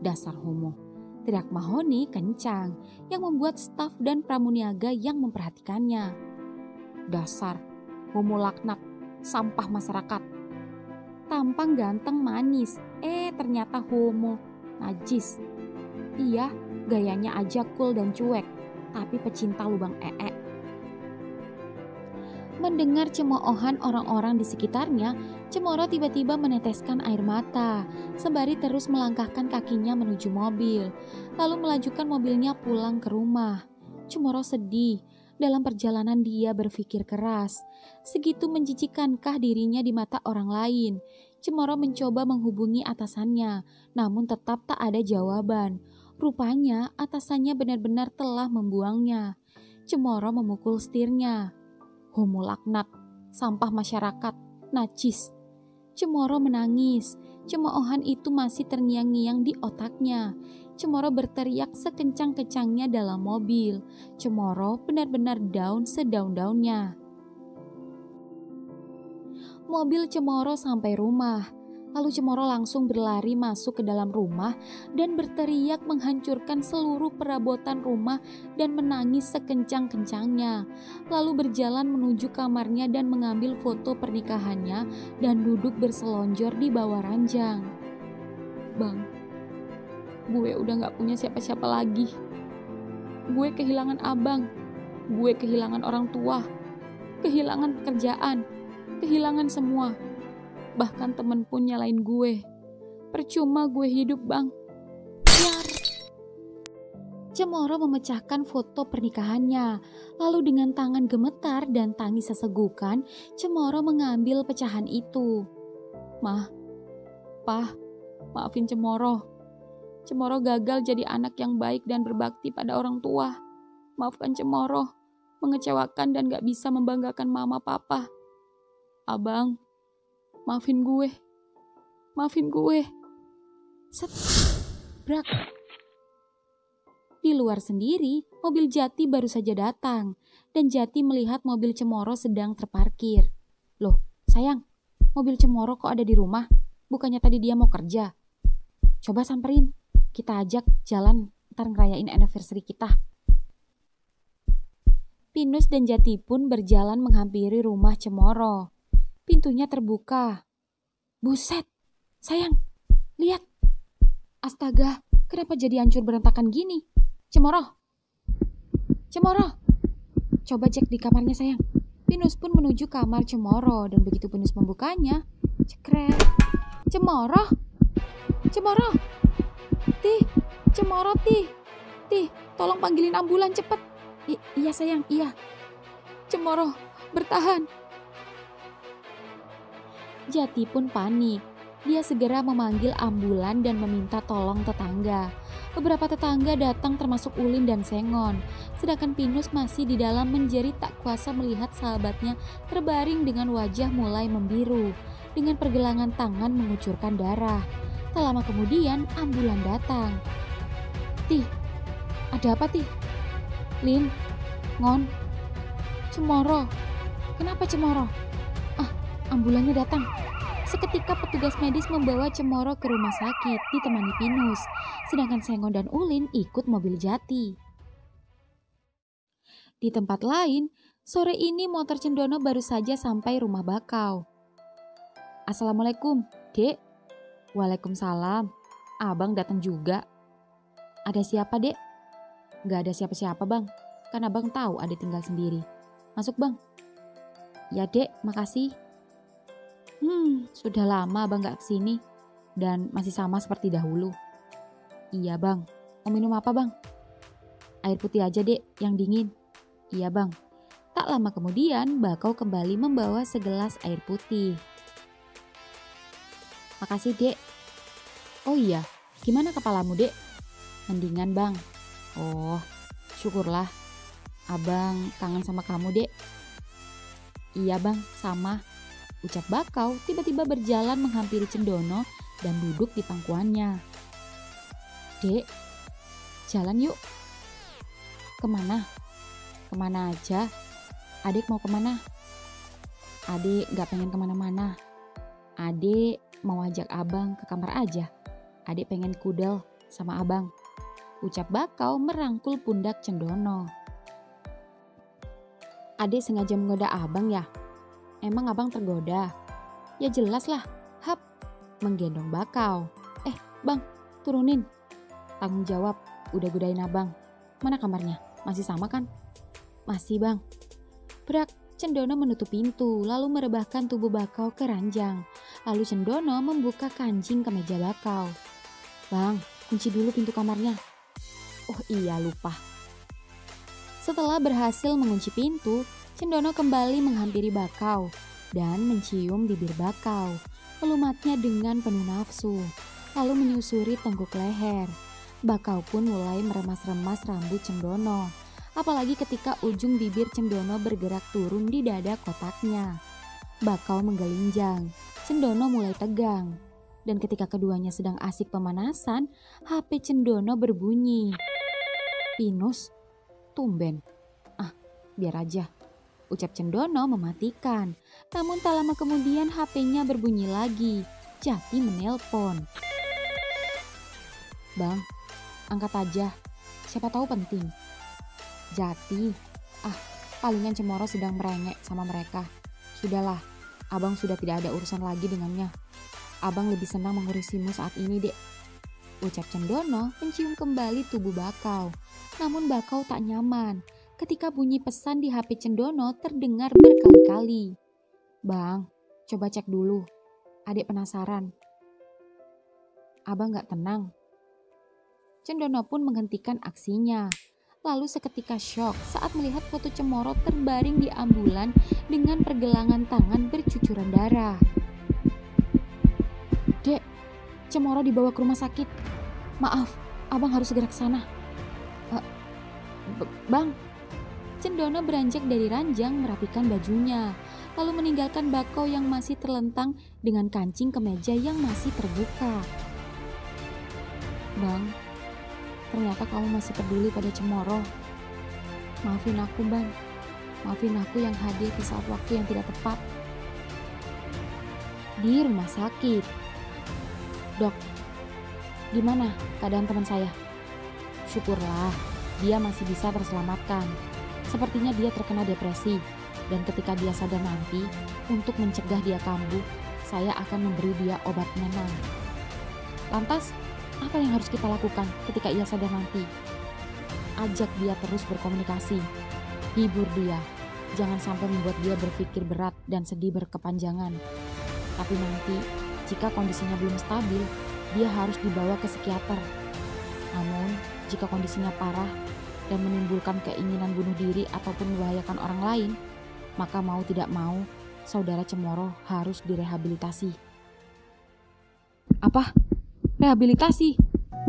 Dasar homo, teriak Mahoni kencang yang membuat staf dan pramuniaga yang memperhatikannya. Dasar homo laknat, sampah masyarakat. Tampang ganteng manis, ternyata homo, najis. Iya, gayanya aja cool dan cuek, tapi pecinta lubang ee. Mendengar cemoohan orang-orang di sekitarnya, Cemoro tiba-tiba meneteskan air mata, sembari terus melangkahkan kakinya menuju mobil, lalu melajukan mobilnya pulang ke rumah. Cemoro sedih. Dalam perjalanan dia berpikir keras, segitu menjijikankah dirinya di mata orang lain? Cemoro mencoba menghubungi atasannya, namun tetap tak ada jawaban. Rupanya atasannya benar-benar telah membuangnya. Cemoro memukul setirnya. Homo laknat, sampah masyarakat, najis. Cemoro menangis. Cemoohan itu masih terngiang-ngiang di otaknya. Cemoro berteriak sekencang-kencangnya dalam mobil. Cemoro benar-benar down sedaun-daunnya. Mobil Cemoro sampai rumah. Lalu Cemoro langsung berlari masuk ke dalam rumah dan berteriak menghancurkan seluruh perabotan rumah dan menangis sekencang-kencangnya. Lalu berjalan menuju kamarnya dan mengambil foto pernikahannya dan duduk berselonjor di bawah ranjang. Bang, gue udah gak punya siapa-siapa lagi. Gue kehilangan abang. Gue kehilangan orang tua. Kehilangan pekerjaan. Kehilangan semua. Bahkan temen pun nyalain gue. Percuma gue hidup, Bang. Biar. Cemoro memecahkan foto pernikahannya. Lalu dengan tangan gemetar dan tangis sesegukan, Cemoro mengambil pecahan itu. Mah, Pah, maafin Cemoro. Cemoro gagal jadi anak yang baik dan berbakti pada orang tua. Maafkan Cemoro, mengecewakan dan gak bisa membanggakan mama papa. Abang, maafin gue. Maafin gue. Brak. Di luar sendiri, mobil Jati baru saja datang. Dan Jati melihat mobil Cemoro sedang terparkir. Loh, sayang, mobil Cemoro kok ada di rumah? Bukannya tadi dia mau kerja? Coba samperin, kita ajak jalan, ntar ngerayain anniversary kita. Pinus dan Jati pun berjalan menghampiri rumah Cemoro. Pintunya terbuka. Buset, sayang, lihat. Astaga, kenapa jadi hancur berantakan gini? Cemoro, Cemoro, coba cek di kamarnya sayang. Pinus pun menuju kamar Cemoro dan begitu Pinus membukanya, cekrek. Cemoro, Cemoro, Tih, Cemoro Tih. Tih, tolong panggilin ambulan cepet. Iya sayang, iya. Cemoro, bertahan. Jati pun panik. Dia segera memanggil ambulan dan meminta tolong tetangga. Beberapa tetangga datang termasuk Ulin dan Sengon. Sedangkan Pinus masih di dalam menjerit tak kuasa melihat sahabatnya terbaring dengan wajah mulai membiru. Dengan pergelangan tangan mengucurkan darah. Tak lama kemudian ambulan datang. Tih, ada apa Tih? Lin, Ngon, Cemoro. Kenapa Cemoro? Ambulannya datang. Seketika petugas medis membawa Cemoro ke rumah sakit ditemani Pinus. Sedangkan Sengon dan Ulin ikut mobil Jati. Di tempat lain, sore ini motor Cendono baru saja sampai rumah Bakau. Assalamualaikum, Dek. Waalaikumsalam. Abang datang juga. Ada siapa, Dek? Gak ada siapa-siapa, Bang. Kan Abang tahu Adek tinggal sendiri. Masuk, Bang. Ya, Dek, makasih. Sudah lama Abang gak kesini. Dan masih sama seperti dahulu. Iya, Bang. Mau minum apa, Bang? Air putih aja, Dek, yang dingin. Iya, Bang. Tak lama kemudian, Bakau kembali membawa segelas air putih. Makasih, Dek. Oh iya, gimana kepalamu, Dek? Mendingan, Bang. Oh, syukurlah. Abang kangen sama kamu, Dek. Iya, Bang, sama. Ucap Bakau tiba-tiba berjalan menghampiri Cendono dan duduk di pangkuannya. Dek, jalan yuk. Kemana? Kemana aja? Adek mau kemana? Adek gak pengen kemana-mana. Adek mau ajak Abang ke kamar aja. Adek pengen kudel sama Abang. Ucap Bakau merangkul pundak Cendono. Adek sengaja menggoda Abang ya? Emang Abang tergoda? Ya jelas lah, hap, menggendong Bakau. Bang, turunin. Tanggung jawab, udah godain Abang. Mana kamarnya? Masih sama kan? Masih, Bang. Brak, Cendono menutup pintu, lalu merebahkan tubuh Bakau ke ranjang. Lalu Cendono membuka kancing kemeja Bakau. Bang, kunci dulu pintu kamarnya. Oh iya, lupa. Setelah berhasil mengunci pintu, Cendono kembali menghampiri Bakau dan mencium bibir Bakau, melumatnya dengan penuh nafsu, lalu menyusuri tengkuk leher. Bakau pun mulai meremas-remas rambut Cendono, apalagi ketika ujung bibir Cendono bergerak turun di dada kotaknya. Bakau menggelinjang, Cendono mulai tegang, dan ketika keduanya sedang asik pemanasan, HP Cendono berbunyi. Pinus, tumben. Biar aja. Ucap Cendono mematikan. Namun tak lama kemudian HP-nya berbunyi lagi. Jati menelpon. Bang, angkat aja. Siapa tahu penting. Jati. Palingan Cemoro sedang merengek sama mereka. Sudahlah, Abang sudah tidak ada urusan lagi dengannya. Abang lebih senang mengurusimu saat ini, Dek. Ucap Cendono mencium kembali tubuh Bakau. Namun Bakau tak nyaman ketika bunyi pesan di HP Cendono terdengar berkali-kali. Bang, coba cek dulu. Adek penasaran. Abang gak tenang. Cendono pun menghentikan aksinya. Lalu seketika syok saat melihat foto Cemoro terbaring di ambulan dengan pergelangan tangan bercucuran darah. Dek, Cemoro dibawa ke rumah sakit. Maaf, Abang harus segera ke sana. Bang. Cendono beranjak dari ranjang merapikan bajunya, lalu meninggalkan Bakau yang masih terlentang dengan kancing kemeja yang masih terbuka. Bang, ternyata kamu masih peduli pada Cemoro. Maafin aku, Bang. Maafin aku yang hadir di saat waktu yang tidak tepat. Di rumah sakit. Dok, gimana keadaan teman saya? Syukurlah, dia masih bisa terselamatkan. Sepertinya dia terkena depresi, dan ketika dia sadar nanti, untuk mencegah dia kambuh, saya akan memberi dia obat penenang. Lantas, apa yang harus kita lakukan ketika ia sadar nanti? Ajak dia terus berkomunikasi, hibur dia, jangan sampai membuat dia berpikir berat dan sedih berkepanjangan. Tapi nanti, jika kondisinya belum stabil, dia harus dibawa ke psikiater. Namun, jika kondisinya parah dan menimbulkan keinginan bunuh diri ataupun membahayakan orang lain, maka mau tidak mau, saudara Cemoro harus direhabilitasi. Apa? Rehabilitasi?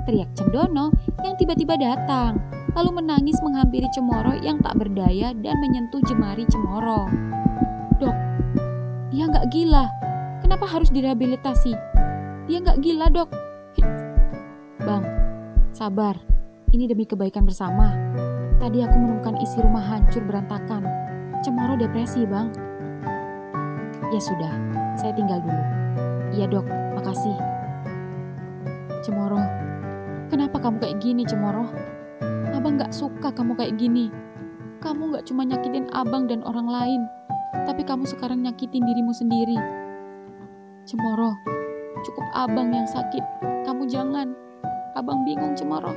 Teriak Cendono yang tiba-tiba datang, lalu menangis menghampiri Cemoro yang tak berdaya dan menyentuh jemari Cemoro. Dok, dia nggak gila. Kenapa harus direhabilitasi? Dia nggak gila, dok. Bang, sabar. Ini demi kebaikan bersama. Tadi aku menemukan isi rumah hancur berantakan. Cemoro depresi, bang. Ya sudah, saya tinggal dulu. Iya, dok. Makasih. Cemoro, kenapa kamu kayak gini, Cemoro? Abang gak suka kamu kayak gini. Kamu gak cuma nyakitin abang dan orang lain, tapi kamu sekarang nyakitin dirimu sendiri. Cemoro, cukup abang yang sakit. Kamu jangan. Abang bingung, Cemoro.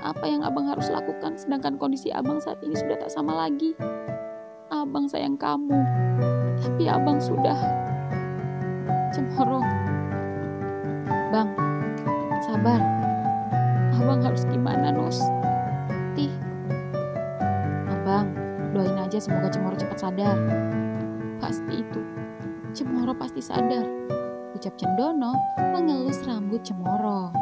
Apa yang abang harus lakukan sedangkan kondisi abang saat ini sudah tak sama lagi. Abang sayang kamu, tapi abang sudah. Cemoro. Bang, sabar. Abang harus gimana, Nus? Tih. Abang, doain aja semoga Cemoro cepat sadar. Pasti itu. Cemoro pasti sadar. Ucap Cendono mengelus rambut Cemoro.